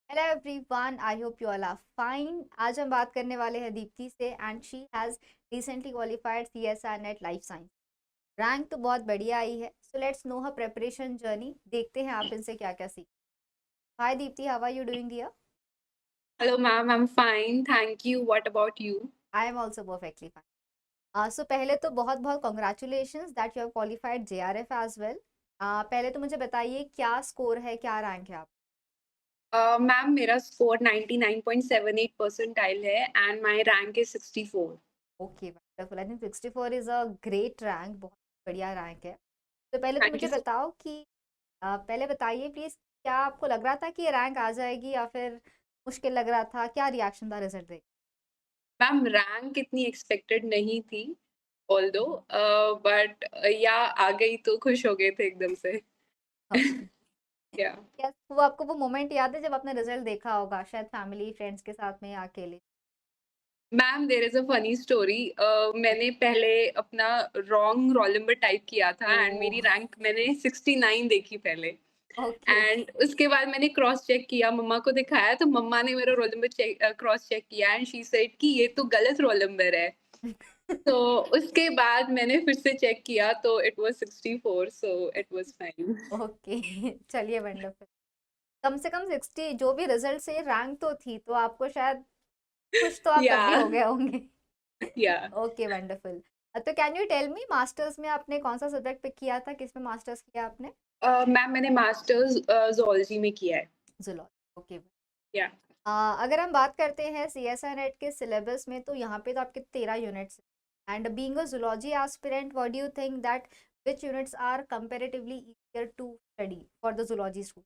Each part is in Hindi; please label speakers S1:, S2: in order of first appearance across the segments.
S1: Hello everyone, I hope you all are fine. आज हम बात करने वाले हैं दीप्ति से and she has recently qualified CSIR NET life science. Rank तो बहुत बढ़िया आई है, so let's know her preparation journey. देखते हैं आप इनसे क्या क्या सीख। Hi Deepti, how are you doing dear?
S2: Hello, ma'am. I'm fine. Thank you. What about you?
S1: I am also perfectly fine. So पहले तो बहुत बहुत congratulations that you have qualified JRF as well. पहले तो मुझे बताइए क्या स्कोर है, क्या रैंक है आप?
S2: Ma'am, मेरा स्कोर 99.78 परसेंटाइल है and my rank is 64.
S1: Okay, wonderful. I think 64 is a great rank, बहुत बढ़िया रैंक है। तो पहले तो
S2: Thank
S1: मुझे
S2: you so
S1: बताओ कि पहले बताइए प्लीज, क्या आपको लग रहा था कि ये रैंक आ जाएगी या फिर मुश्किल लग रहा था? क्या रिएक्शन था रिजल्ट देख?
S2: मैम रैंक इतनी एक्सपेक्टेड नहीं थी ऑल्दो बट या आ गई तो खुश हो गए थे एकदम से
S1: ओके।
S2: या
S1: क्या वो आपको वो मोमेंट याद है जब आपने रिजल्ट देखा होगा, शायद फैमिली फ्रेंड्स के साथ में या अकेले?
S2: Ma'am there is a funny story मैंने पहले अपना रॉन्ग रोल नंबर टाइप किया था एंड
S1: ओ।
S2: मेरी रैंक मैंने 69 देखी पहले
S1: ओके।
S2: एंड उसके बाद मैंने क्रॉस चेक किया, मम्मा को दिखाया तो मम्मा ने मेरा रोल नंबर क्रॉस चेक किया एंड शी सेड कि ये तो गलत रोल नंबर है। तो उसके बाद मैंने फिर से चेक किया तो it was 64 so it was fine.
S1: Okay. चलिए, वंडरफुल। कम से कम 60 जो भी रिजल्ट से रैंक तो थी, तो आपको शायद खुश तो आप तब
S2: या
S1: भी हो गए होंगे।
S2: या
S1: ओके, वंडरफुल। तो can you tell me, masters में आपने कौन सा सब्जेक्ट पिक किया था, किसमें मास्टर्स किया आपने?
S2: मैम मैंने मास्टर्स ज़ूलॉजी में किया है।
S1: Zoology, okay.
S2: या
S1: अगर हम बात करते हैं सीएसआई नेट के सिलेबस में, तो यहाँ पे तो आपके 13 units and being a zoology aspirant, what do you think that which units are comparatively easier to study for the zoology student?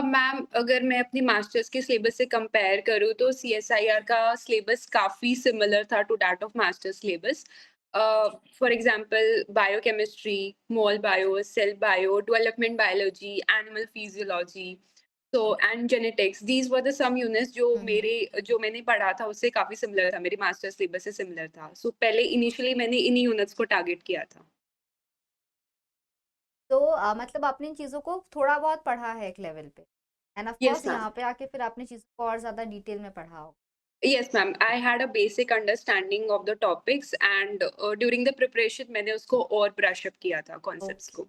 S2: Ma'am अगर मैं अपनी मास्टर्स के सिलेबस से कंपेयर करूँ तो सीएसआईआर का सिलेबस काफ़ी सिमिलर था to that of masters syllabus. For example biochemistry, mol bio, cell bio, development biology, animal physiology, so and genetics, these were the some units जो मैंने पढ़ा था उससे काफ़ी सिमिलर था, मेरे मास्टर्स सिलेबस से सिमिलर था। सो पहले इनिशियली मैंने इन्हीं यूनिट्स को टारगेट किया था।
S1: तो मतलब आपने इन चीज़ों को थोड़ा बहुत पढ़ा है एक लेवल पे, end of
S2: yes
S1: course
S2: ma'am.
S1: यहाँ पे आके फिर आपने चीज़ों को और ज़्यादा डिटेल में पढ़ा होगा।
S2: Yes, ma'am. I had a basic understanding of the topics and during the preparation मैंने उसको और brush up किया था concepts
S1: ओके।
S2: को।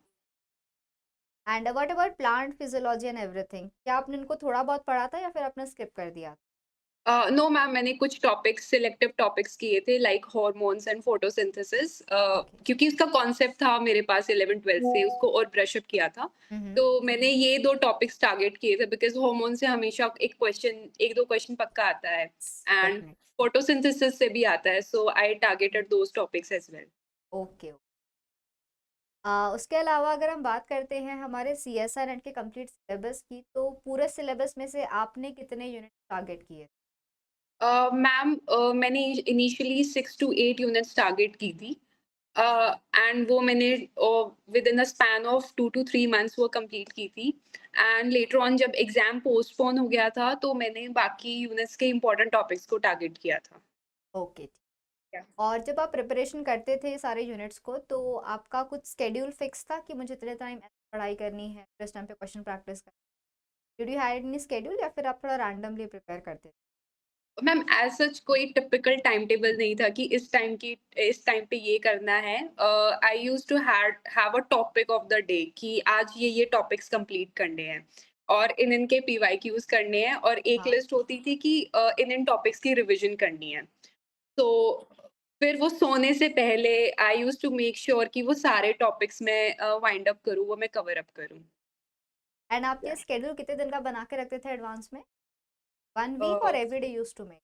S1: And what about plant physiology and everything, क्या आपने इनको थोड़ा बहुत पढ़ा था या फिर आपने स्किप कर दिया?
S2: नो मैम मैंने कुछ टॉपिक्स सिलेक्टिव टॉपिक्स किए थे like hormones and photosynthesis
S1: okay.
S2: क्योंकि उसका कॉन्सेप्ट था मेरे पास 11th-12th से उसको और ब्रश अप किया था।
S1: हम्म।
S2: तो मैंने ये 2 टॉपिक्स टारगेट किए थे बिकॉज़ हार्मोन से हमेशा एक 2 क्वेश्चन पक्का आता है एंड
S1: डेफिनेट।
S2: फोटोसिंथेसिस से भी आता है so I targeted those topics as well.
S1: Okay. उसके अलावा अगर हम बात करते हैं हमारे सीएसआर नेट के कंप्लीट सिलेबस की, तो पूरे सिलेबस में से आपने कितने यूनिट टारगेट किए?
S2: मैम मैंने इनिशियली 6 टू 8 यूनिट्स टारगेट की थी एंड वो मैंने within the span of 2 to 3 months वो कंप्लीट की थी एंड लेटर ऑन जब एग्जाम पोस्टपोन हो गया था तो मैंने बाकी यूनिट्स के इम्पोर्टेंट टॉपिक्स को टारगेट किया था।
S1: ओके।
S2: Yeah.
S1: और जब आप प्रिपरेशन करते थे सारे यूनिट्स को, तो आपका कुछ स्केड्यूल फिक्स था कि मुझे इतने टाइम पढ़ाई करनी है, इस टाइम पे क्वेश्चन प्रैक्टिस करनी है? Did you had any schedule या फिर आप थोड़ा रैंडमली प्रिपेयर करते थे?
S2: मैम एज़ सच कोई टिपिकल टाइम टेबल नहीं था कि इस टाइम पे ये करना है। I used to have a topic of the day कि आज ये टॉपिक्स कंप्लीट करने हैं और इन के पीवाईक्यूज करने हैं और एक
S1: हाँ।
S2: लिस्ट होती थी कि इन टॉपिक्स की रिवीजन करनी है। तो फिर वो सोने से पहले I used to make sure कि वो सारे टॉपिक्स मैं वाइंड अप करूँ, वो मैं कवर अप करूँ।
S1: एंड आप ये स्केड्यूल कितने दिन का बना के रखते थे एडवांस में? 1 वीक और
S2: या
S1: everyday used to make?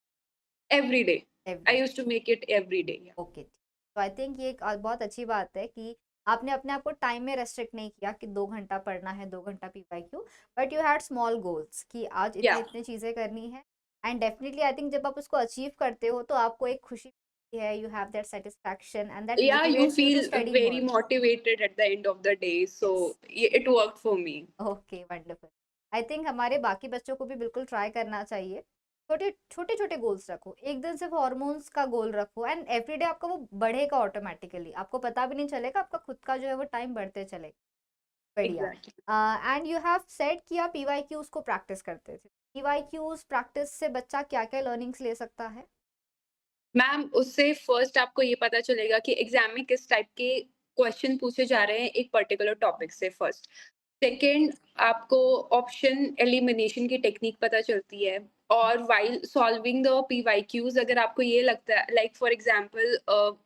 S2: Every day I
S1: everyday.
S2: Used to make it every day.
S1: Okay. तो आई थिंक ये एक बहुत अच्छी बात है कि आपने अपने आप को टाइम में रेस्ट्रिक्ट नहीं किया कि 2 घंटा पढ़ना है, 2 घंटा PYQ, but you had small goals कि आज
S2: या
S1: इतने इतने चीज़ें करनी है। एंड डेफिनेटली आई थिंक जब आप उसको अचीव करते हो तो आपको एक खुशी मिलती है, you have that satisfaction and that
S2: Yeah, you
S1: motivates you to
S2: feel
S1: study
S2: very
S1: more.
S2: Motivated at the end of the day, so
S1: yes.
S2: it worked for me.
S1: Okay, wonderful. I think हमारे बाकी बच्चों को भी बिल्कुल ट्राई करना चाहिए। छोटे छोटे छोटे गोल्स रखो, एक दिन सिर्फ हॉर्मोन्स का गोल रखो एंड एवरीडे आपका वो बढ़ेगा ऑटोमेटिकली, आपको पता भी नहीं चलेगा, आपका खुद का जो है वो टाइम बढ़ते चलेगा। बढ़िया।
S2: Exactly.
S1: And you have said कि आप पीवाईक्यूज को प्रैक्टिस करते थे। पीवाईक्यूज प्रैक्टिस से बच्चा क्या-क्या लर्निंग्स ले सकता है?
S2: मैम उससे फर्स्ट आपको ये पता चलेगा कि एग्ज़ाम में किस टाइप के क्वेश्चन पूछे जा रहे हैं एक पर्टिकुलर टॉपिक से फर्स्ट। सेकंड आपको ऑप्शन एलिमिनेशन की टेक्नीक पता चलती है और व्हाइल सॉल्विंग द पीवाईक्यूज़ अगर आपको ये लगता है लाइक फॉर एग्ज़ाम्पल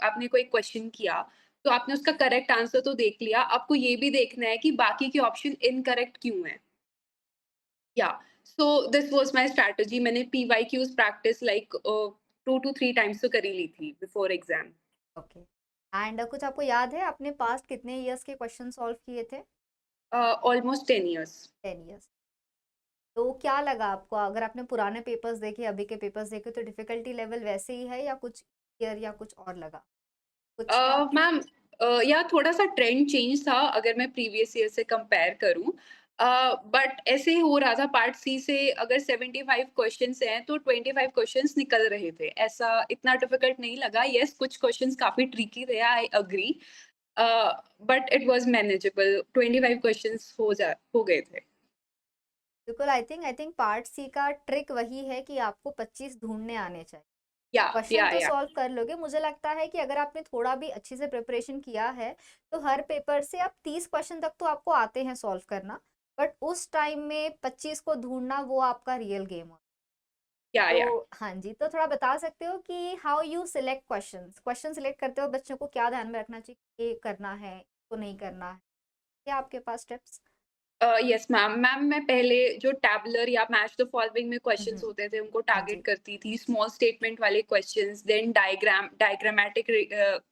S2: आपने कोई क्वेश्चन किया, तो आपने उसका करेक्ट आंसर तो देख लिया, आपको ये भी देखना है कि बाकी के ऑप्शन इनकरेक्ट क्यों हैं। या so this was my strategy मैंने PYQs practice like 2 to 3 times तो कर ही ली थी बिफोर एग्ज़ाम।
S1: ओके। एंड कुछ आपको याद है आपने पास्ट कितने इयर्स के क्वेश्चन सॉल्व किए थे?
S2: Almost 10 years.
S1: 10 इयर्स। तो क्या लगा आपको अगर आपने पुराने पेपर्स देखे, अभी के पेपर्स देखे तो डिफिकल्टी लेवल वैसे ही है या कुछ ईयर या कुछ और लगा? कुछ
S2: मैम या थोड़ा-सा ट्रेंड चेंज था अगर मैं प्रीवियस ईयर से कंपेयर करूँ। बट ऐसे ही हो रहा था पार्ट सी से अगर 75 क्वेश्चन्स हैं तो 25 क्वेश्चन्स निकल रहे थे। ऐसा इतना डिफिकल्ट नहीं लगा। येस कुछ क्वेश्चन्स काफ़ी ट्रिकी थे I agree uh, but it was manageable 25 questions हो गए थे।
S1: बिल्कुल। आई थिंक पार्ट सी का ट्रिक वही है कि आपको 25 ढूँढने आने चाहिए।
S2: या
S1: क्वेश्चन
S2: या
S1: तो
S2: या
S1: सॉल्व कर लोगे, मुझे लगता है कि अगर आपने थोड़ा भी अच्छे से प्रिपरेशन किया है, तो हर पेपर से आप 30 क्वेश्चन तक तो आपको आते हैं सॉल्व करना। बट उस टाइम में 25 को ढूँढना वो आपका रियल गेम हो।
S2: या
S1: तो हाँ जी, तो थोड़ा बता सकते हो कि how you select questions? Question select करते हो बच्चों को क्या ध्यान में रखना चाहिए? ये करना है, इसको नहीं करना है। क्या आपके पास टिप्स?
S2: Yes ma'am. मैम मैं पहले जो टैबुलर या मैच द फॉलोइंग में
S1: हुँ,
S2: क्वेश्चंस
S1: हुँ।
S2: होते थे उनको
S1: हाँ
S2: टारगेट
S1: जी।
S2: करती थी, स्मॉल स्टेटमेंट वाले क्वेश्चंस, देन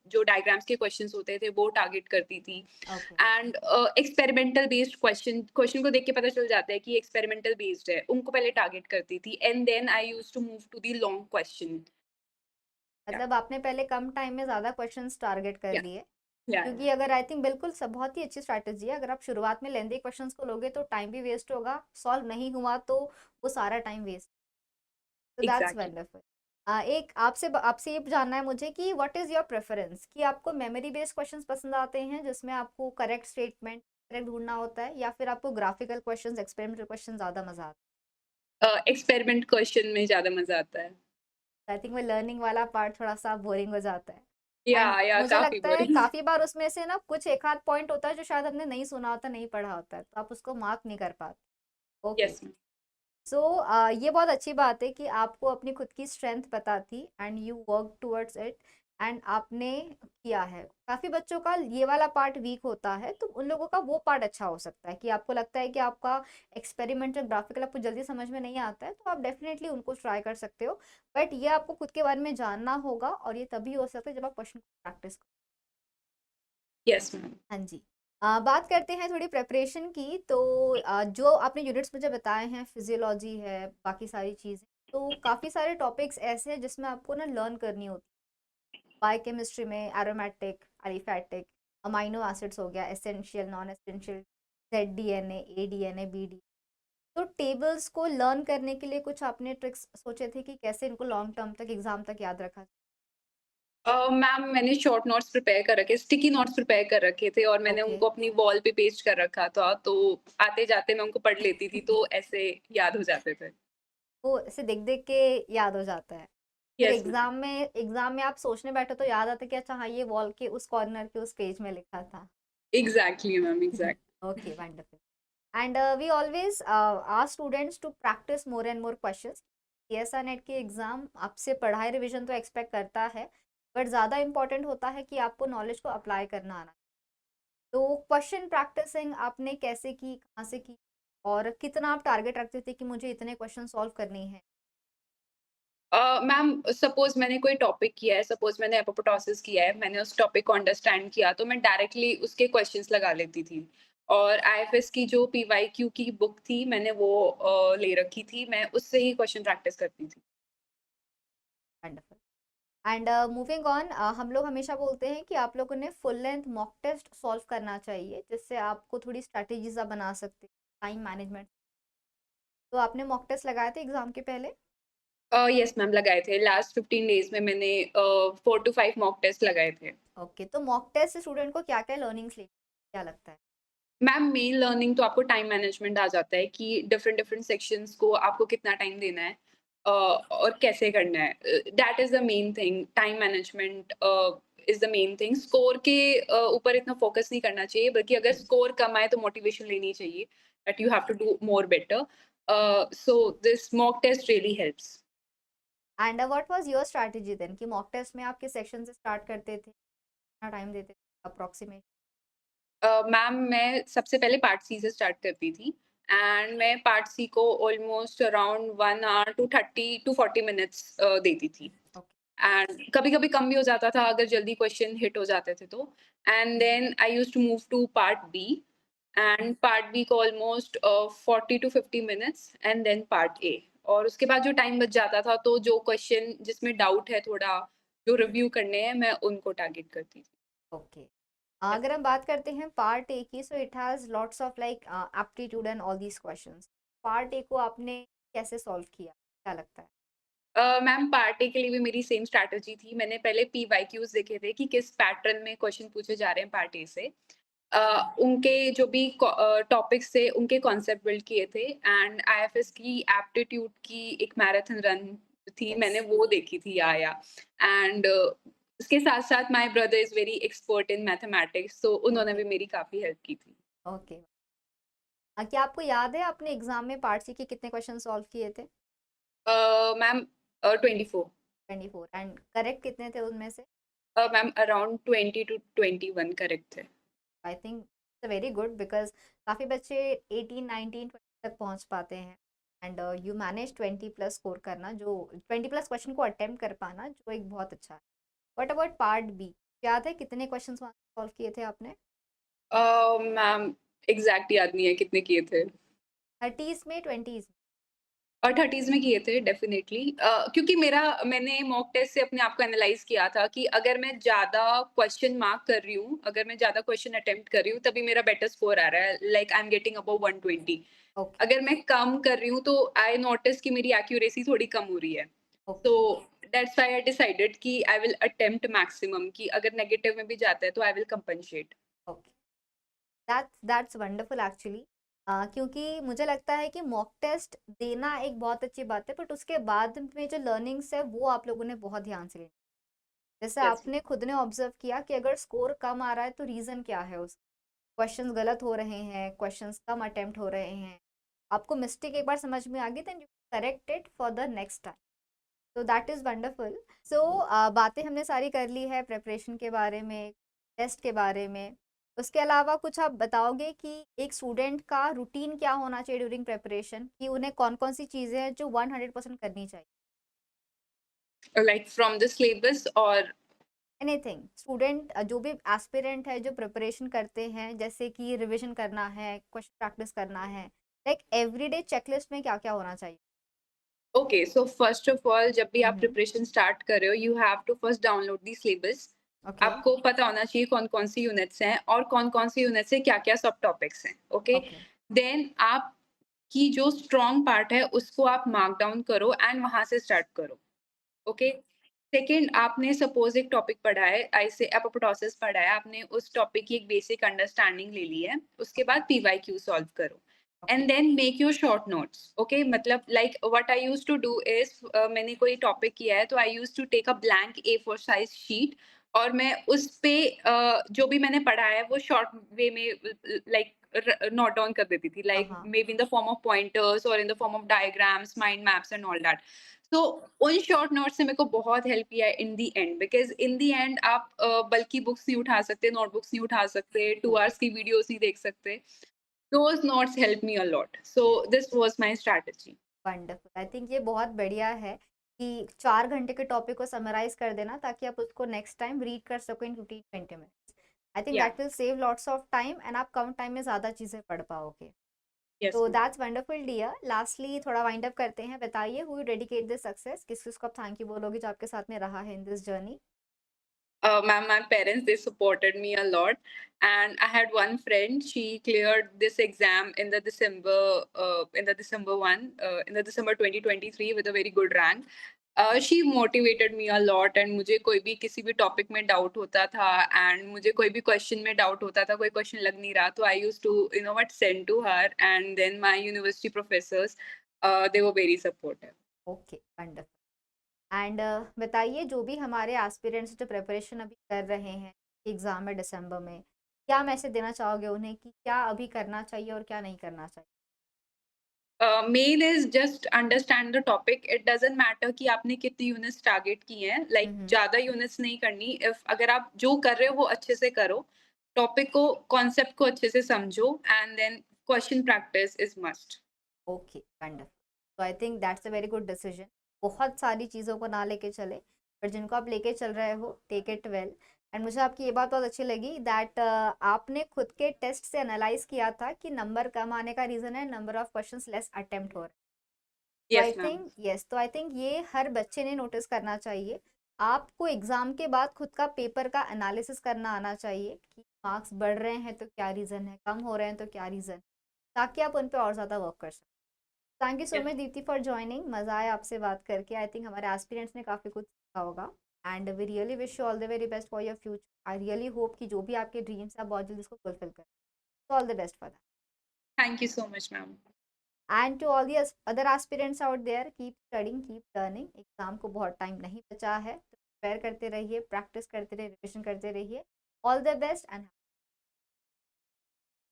S2: जो डायग्राम्स के क्वेश्चंस होते थे वो टारगेट करती थी
S1: okay.
S2: And experimental based question को देख के पता चल जाता है कि एक्सपेरिमेंटल बेस्ड है, उनको पहले टारगेट करती थी and then I used to move to the long question. या
S1: मतलब आपने पहले कम टाइम में ज़्यादा क्वेश्चंस टारगेट कर
S2: या
S1: लिए।
S2: या
S1: क्योंकि अगर आई थिंक बिल्कुल सब बहुत ही अच्छी स्ट्रैटेजी है। अगर आप शुरुआत में लेंदी क्वेश्चंस को लोगे तो टाइम भी वेस्ट होगा, सॉल्व नहीं हुआ तो वो सारा टाइम वेस्ट। तो दैट्स
S2: एग्जैक्टली।
S1: वंडरफुल। एक आपसे ये जानना है मुझे कि व्हाट इज़ योर प्रेफ़रेंस कि आपको मेमोरी बेस्ड क्वेश्चंस पसंद आते हैं जिसमें आपको करेक्ट स्टेटमेंट करेक्ट ढूँढना होता है या फिर आपको ग्राफिकल क्वेश्चंस, एक्सपेरिमेंटल क्वेश्चन ज़्यादा मज़ा आता
S2: एक्सपेरिमेंट क्वेश्चन में ज्यादा मजा आता है।
S1: है? आई थिंक वो लर्निंग वाला पार्ट थोड़ा-सा बोरिंग हो जाता है। एंड
S2: या
S1: मुझे
S2: काफी
S1: लगता है
S2: बोरिंग।
S1: काफ़ी बार उसमें से ना कुछ एक आध पॉइंट होता है जो शायद हमने नहीं सुना होता, नहीं पढ़ा होता है, तो आप उसको मार्क नहीं कर पाते। ओके।
S2: यस।
S1: सो ये बहुत अच्छी बात है कि आपको अपनी खुद की स्ट्रेंथ पता थी and you work towards it and आपने किया है। काफ़ी बच्चों का ये वाला पार्ट वीक होता है तो उन लोगों का वो पार्ट अच्छा हो सकता है कि आपको लगता है कि आपका एक्सपेरिमेंटल ग्राफिकल आपको जल्दी समझ में नहीं आता है तो आप डेफिनेटली उनको ट्राई कर सकते हो। बट ये आपको खुद के बारे में जानना होगा और ये तभी हो सकता है जब आप क्वेश्चन प्रैक्टिस करो।
S2: Yes ma'am.
S1: हाँ जी। बात करते हैं थोड़ी प्रिपरेशन की तो जो आपने यूनिट्स मुझे बताए हैं फिजियोलॉजी है बाकी सारी चीज़ें तो काफ़ी सारे टॉपिक्स ऐसे हैं जिसमें आपको ना लर्न करनी होती है। बायोकेमिस्ट्री में एरोमेटिक एलिफैटिक अमाइनो एसिड्स हो गया essential non essential Z DNA A DNA B D. तो टेबल्स को लर्न करने के लिए कुछ आपने ट्रिक्स सोचे थे कि कैसे इनको लॉन्ग टर्म तक एग्जाम तक याद रखा
S2: मैम मैंने शॉर्ट नोट्स प्रिपेयर कर रखे, स्टिकी नोट्स प्रिपेयर कर रखे थे और मैंने
S1: ओके।
S2: उनको अपनी वॉल पे पेस्ट कर रखा था, तो आते-जाते मैं उनको पढ़ लेती थी, तो ऐसे याद हो जाते थे।
S1: वो ऐसे देख देख के याद हो जाता है। फिर
S2: यस मैम।
S1: एग्जाम में आप सोचने बैठो तो याद आता है कि अच्छा हाँ ये वॉल के उस कॉर्नर के उस पेज में लिखा था।
S2: Exactly ma'am, exact.
S1: Okay wonderful. And we always ask students to practise more and more questions. CSI NET के एग्जाम आपसे पढ़ाई रिवीजन तो एक्सपेक्ट करता है बट ज़्यादा इंपॉर्टेंट होता है कि आपको नॉलेज को अप्लाई करना आना। तो क्वेश्चन प्रैक्टिसिंग आपने कैसे की, कहाँ से की और कितना आप टारगेट रखते थे कि मुझे इतने क्वेश्चन सॉल्व करने हैं?
S2: मैम सपोज़ मैंने कोई टॉपिक किया है, सपोज़ मैंने एपोप्टोसिस किया है, मैंने उस टॉपिक को अंडरस्टैंड किया, तो मैं डायरेक्टली उसके क्वेश्चंस लगा लेती थी। और आईएफएस की जो पीवाईक्यू की बुक थी, मैंने वो ले रखी थी, मैं उससे ही क्वेश्चन प्रैक्टिस करती थी।
S1: वंडरफुल। एंड मूविंग ऑन हम लोग हमेशा बोलते हैं कि आप लोगों ने full length mock test solve करना चाहिए जिससे आपको थोड़ी स्ट्रैटेजीज आप बना सकते हैं टाइम मैनेजमेंट। तो आपने मॉक टेस्ट लगाए थे एग्जाम के पहले?
S2: यस मैम लगाए थे। लास्ट 15 डेज़ में मैंने 4 टू 5 मॉक टेस्ट लगाए थे।
S1: ओके। तो मॉक टेस्ट से स्टूडेंट को क्या क्या लर्निंग्स ले क्या लगता है?
S2: मैम मेन लर्निंग तो आपको टाइम मैनेजमेंट आ जाता है कि डिफरेंट डिफरेंट सेक्शंस को आपको कितना टाइम देना है और कैसे करना है। That is the main thing, time management is the main thing. Score के ऊपर इतना फोकस नहीं करना चाहिए, बल्कि अगर स्कोर कम आए तो मोटिवेशन लेनी चाहिए that you have to do more better. So this mock test really helps.
S1: And what was your strategy then कि मॉक टेस्ट में आप किस सेक्शन से स्टार्ट करते थे, कितना टाइम देते थे अप्रॉक्सीमेट?
S2: मैम मैं सबसे पहले पार्ट सी से स्टार्ट करती थी एंड मैं पार्ट सी को almost around 1 hour to 30 to 40 minutes देती थी।
S1: ओके।
S2: एंड कभी-कभी कम भी हो जाता था अगर जल्दी क्वेश्चन हिट हो जाते थे तो। And then I used to move to part B and part B को almost 40 to 50 minutes and then part A. और उसके बाद जो टाइम बच जाता था तो जो क्वेश्चन जिसमें डाउट है थोड़ा, जो रिव्यू करने हैं, मैं उनको टारगेट करती थी।
S1: ओके। अगर हम बात करते हैं पार्ट ए की, so it has lots of like aptitude and all these questions. Part A को आपने कैसे सॉल्व किया, क्या लगता है?
S2: मैम पार्टी के लिए भी मेरी सेम स्ट्रैटेजी थी। मैंने पहले पीवाईक्यूज़ देखे थे कि किस पैटर्न में क्वेश्चन पूछे जा रहे हैं पार्टी से। उनके जो भी टॉपिक्स थे, उनके कॉन्सेप्ट बिल्ड किए थे एंड आईएफएस की एप्टीट्यूड की एक मैराथन रन थी,
S1: यस।
S2: मैंने वो देखी थी या। एंड उसके साथ-साथ my brother is very expert in mathematics, तो उन्होंने
S1: ओके।
S2: भी मेरी काफ़ी हेल्प की थी।
S1: ओके। क्या आपको याद है आपने एग्जाम में पार्ट सी के कितने क्वेश्चन सॉल्व किए थे?
S2: मैम 24।
S1: 24। एंड करेक्ट कितने थे उनमें से?
S2: मैम अराउंड 20 टू 21 करेक्ट थे।
S1: I think it's very good because काफ़ी बच्चे 18 19 20 तक पहुंच पाते हैं। And you manage 20 plus score करना, जो 20 प्लस क्वेश्चन को अटेम्प्ट कर पाना, जो एक बहुत अच्छा है। What about part B? याद है कितने क्वेश्चन सॉल्व किए थे आपने?
S2: मैम एग्ज़ैक्ट याद नहीं है कितने किए थे।
S1: 30s में, 20s में?
S2: और 30s में किए थे डेफ़िनेटली, क्योंकि मैंने मॉक टेस्ट से अपने आप को एनालाइज़ किया था कि अगर मैं ज़्यादा क्वेश्चन मार्क कर रही हूँ, अगर मैं ज़्यादा क्वेश्चन अटेम्प्ट कर रही हूँ, तभी मेरा बेटर स्कोर आ रहा है, like I am getting above 120।
S1: Okay.
S2: अगर मैं कम कर रही हूँ, तो आई नोटिस कि मेरी एक्यूरेसी थोड़ी कम हो रही है।
S1: ओके।
S2: तो दैट्स व्हाई आई डिसाइडेड कि आई विल अटेम्प्ट मैक्सिमम, कि अगर नेगेटिव में भी जाता है, तो I will compensate.
S1: Okay. That's wonderful actually. क्योंकि मुझे लगता है कि मॉक टेस्ट देना एक बहुत अच्छी बात है, बट उसके बाद में जो लर्निंग्स है वो आप लोगों ने बहुत ध्यान से लेना। जैसे
S2: यस।
S1: आपने खुद ने ऑब्जर्व किया कि अगर स्कोर कम आ रहा है तो रीज़न क्या है उस क्वेश्चंस गलत हो रहे हैं, क्वेश्चंस कम अटेम्प्ट हो रहे हैं, आपको मिस्टेक एक बार समझ में आ गई, then you correct it for the next time. तो दैट इज़ वंडरफुल। सो बातें हमने सारी कर ली है प्रिपरेशन के बारे में, टेस्ट के बारे में। उसके अलावा कुछ आप बताओगे कि एक स्टूडेंट का रूटीन क्या होना चाहिए ड्यूरिंग प्रिपरेशन, कि उन्हें कौन-कौन सी चीज़ें हैं जो 100% करनी चाहिए?
S2: लाइक फ्रॉम द सिलेबस और
S1: एनीथिंग, स्टूडेंट जो भी एस्पिरेंट है जो प्रिपरेशन करते हैं, जैसे कि रिवीजन करना है, क्वेश्चन प्रैक्टिस करना है, लाइक एवरीडे चेकलिस्ट में क्या-क्या होना चाहिए?
S2: Okay, so first of all जब भी आप
S1: हुँ।
S2: प्रिपरेशन स्टार्ट कर रहे हो, you have to first download the syllabus.
S1: Okay.
S2: आपको पता होना चाहिए कौन-कौन सी यूनिट्स हैं और कौन-कौन सी यूनिट से क्या-क्या सब टॉपिक्स हैं, ओके?
S1: ओके।
S2: देन आपकी जो स्ट्रॉन्ग पार्ट है उसको आप मार्क डाउन करो एंड वहाँ से स्टार्ट करो, ओके? सेकंड, आपने सपोज़ एक टॉपिक पढ़ा है, ऐसे एपोप्टोसिस पढ़ा है, आपने उस टॉपिक की एक बेसिक अंडरस्टैंडिंग ले ली है, उसके
S1: ओके।
S2: बाद पीवाईक्यू सॉल्व करो
S1: okay.
S2: And then make your short notes, okay? मतलब like what I used to do is, मैंने कोई टॉपिक किया है, तो I used to take a blank A4 size sheet और मैं उस पे जो भी मैंने पढ़ा है, वो शॉर्ट वे में लाइक नोट डाउन कर देती थी,
S1: हाँ,
S2: लाइक
S1: हाँ।
S2: Maybe in the form of pointers और in the form of diagrams, mind maps and all that. तो उन शॉर्ट नोट्स ने मेरे को बहुत हेल्प किया है in the end, because in the end आप बल्कि बुक्स नहीं उठा सकते, नोटबुक्स नहीं उठा सकते, 2
S1: ट्रू।
S2: आवर्स की वीडियोज़ नहीं देख सकते। Those notes helped me a lot. So this was my strategy.
S1: Wonderful. I think ये बहुत बढ़िया है कि 4 घंटे के टॉपिक को समराइज़ कर देना ताकि आप उसको नेक्स्ट टाइम रीड कर सको इन 15-20 minutes. I think
S2: Yeah.
S1: That will save lots of time and आप कम टाइम में ज़्यादा चीज़ें पढ़ पाओगे।
S2: Yes,
S1: तो
S2: ma'am.
S1: That's wonderful dear. Lastly थोड़ा वाइंड अप करते हैं। बताइए, who you dedicate this success? किस-किस को आप थैंक यू बोलोगे जो आपके साथ में रहा है in this journey?
S2: My parents, they supported me a lot, and I had one friend. She cleared this exam in the December 2023 with a very good rank. She motivated me a lot and मुझे कोई भी किसी भी टॉपिक में डाउट होता था एंड मुझे कोई भी क्वेश्चन में डाउट होता था, कोई क्वेश्चन लग नहीं रहा, तो I used to you know what send to her and then my university professors they were very supportive.
S1: Okay, wonderful. And बताइए, जो भी हमारे एस्पिरेंट्स जो प्रिपरेशन अभी कर रहे हैं एग्ज़ाम है दिसंबर में, क्या मैसेज देना चाहोगे उन्हें कि क्या अभी करना चाहिए और क्या नहीं करना चाहिए?
S2: Main is just understand the topic, it doesn't matter कि आपने कितनी यूनिट्स टारगेट की हैं,
S1: हुँ,
S2: लाइक
S1: हुँ।
S2: ज़्यादा यूनिट्स नहीं करनी, इफ अगर आप जो कर रहे हो वो अच्छे से करो, टॉपिक को, कॉन्सेप्ट को अच्छे से समझो and then question practice is must.
S1: Okay, wonderful. तो I think that's a very good decision. बहुत सारी चीज़ों को ना लेके चले, पर जिनको आप लेके चल रहे हो, टेक इट वेल। एंड मुझे आपकी ये बात बहुत अच्छी लगी दैट आपने खुद के टेस्ट से एनालाइज़ किया था कि नंबर कम आने का रीज़न है number of questions less attempt हो रहे हैं। तो आई
S2: यस मैम।
S1: थिंक यस, तो आई थिंक ये हर बच्चे ने नोटिस करना चाहिए। आपको एग्ज़ाम के बाद खुद का पेपर का एनालिसिस करना आना चाहिए कि मार्क्स बढ़ रहे हैं तो क्या रीज़न है, कम हो रहे हैं तो क्या रीज़न है, ताकि आप उन पे और ज़्यादा वर्क कर सकें। Thank you so
S2: yes,
S1: much Deepti for joining, मज़ा आया आपसे बात करके। आई थिंक हमारे एस्पिरेंट्स ने काफ़ी कुछ सीखा होगा and we really wish you all the very best for your future. I really hope कि जो भी आपके ड्रीम्स हैं आप बहुत जल्दी इसको फुलफिल करें। All the best for that.
S2: Thank you so much ma'am.
S1: And to all the other aspirants out there, keep studying, keep learning. Exam को बहुत टाइम नहीं बचा है, तो प्रिपेयर करते रहिए, प्रैक्टिस करते रहिए, रिविजन करते रहिए। All the best and